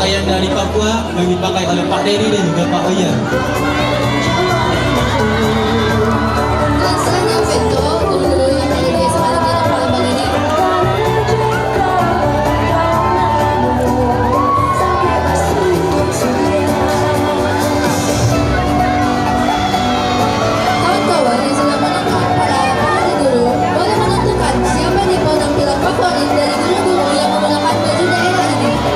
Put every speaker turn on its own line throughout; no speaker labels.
pakaian dari Papua yang dipakai oleh Pak Dedi dan juga Pak Oya.
Dan selanjutnya Vento, guru-guru yang tadi sekali di Palembang ini. Kawan-kawan yang sedang menonton, para pelatih guru boleh menentukan siapa nih penampilan favorit dari guru-guru yang menggunakan baju daerah ini. Wah, keren banget ya Vento.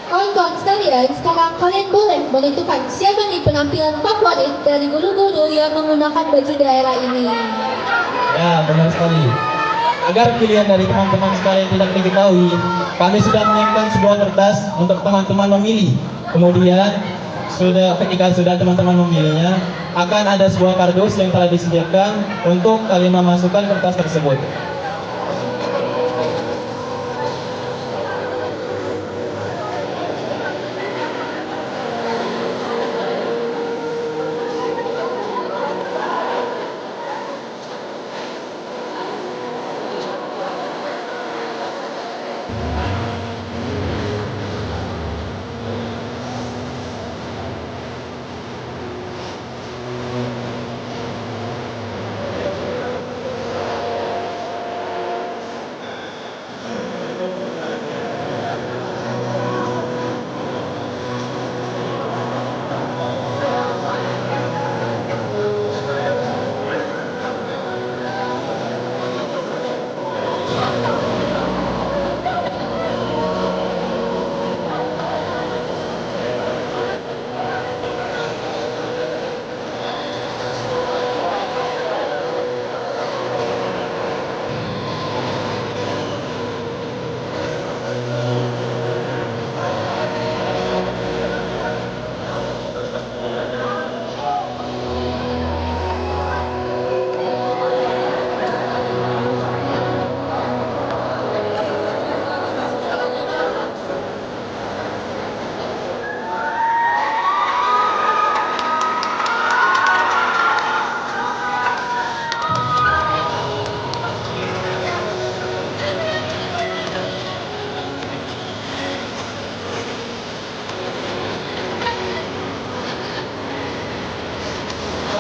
Kawan-kawan sekalian, sekarang kalian boleh menentukan siapa nih penampilan favorit dari guru-guru yang menggunakan baju daerah ini.
Ya, benar sekali. Agar pilihan dari teman-teman sekalian tidak diketahui, kami sudah menyiapkan sebuah kertas untuk teman-teman memilih. Kemudian, ketika sudah teman-teman memilihnya, akan ada sebuah kardus yang telah disediakan untuk kalian memasukkan kertas tersebut.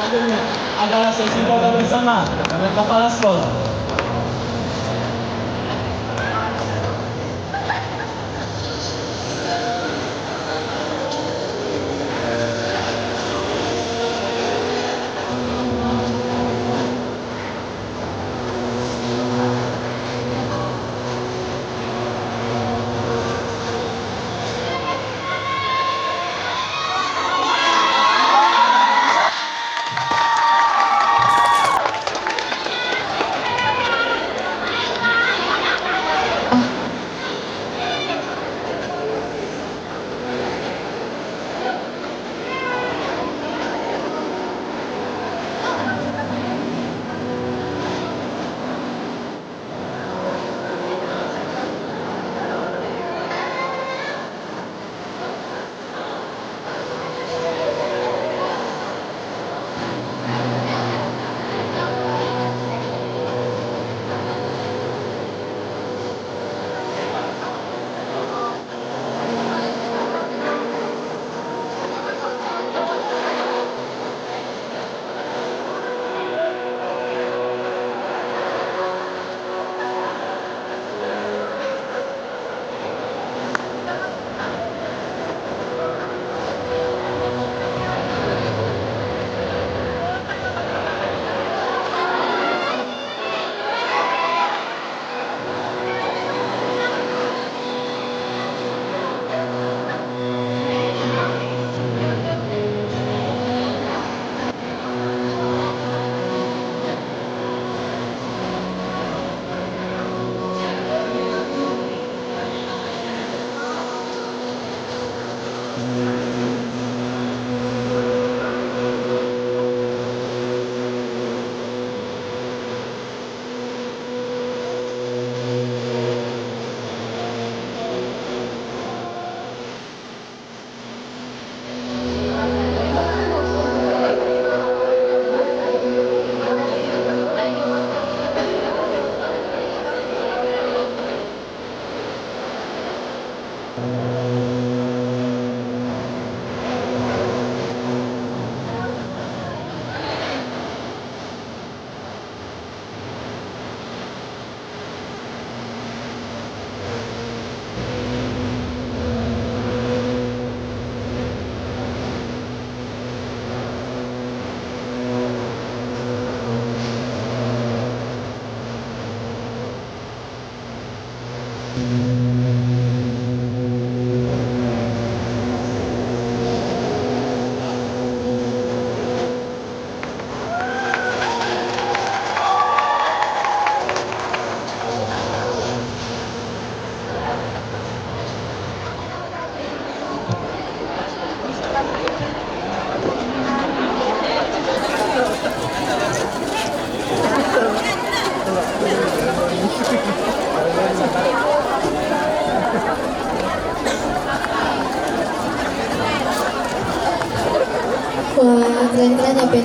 Selanjutnya adalah sesi foto bersama dengan kepala sekolah.
Wah, keren-keren ya, Ben.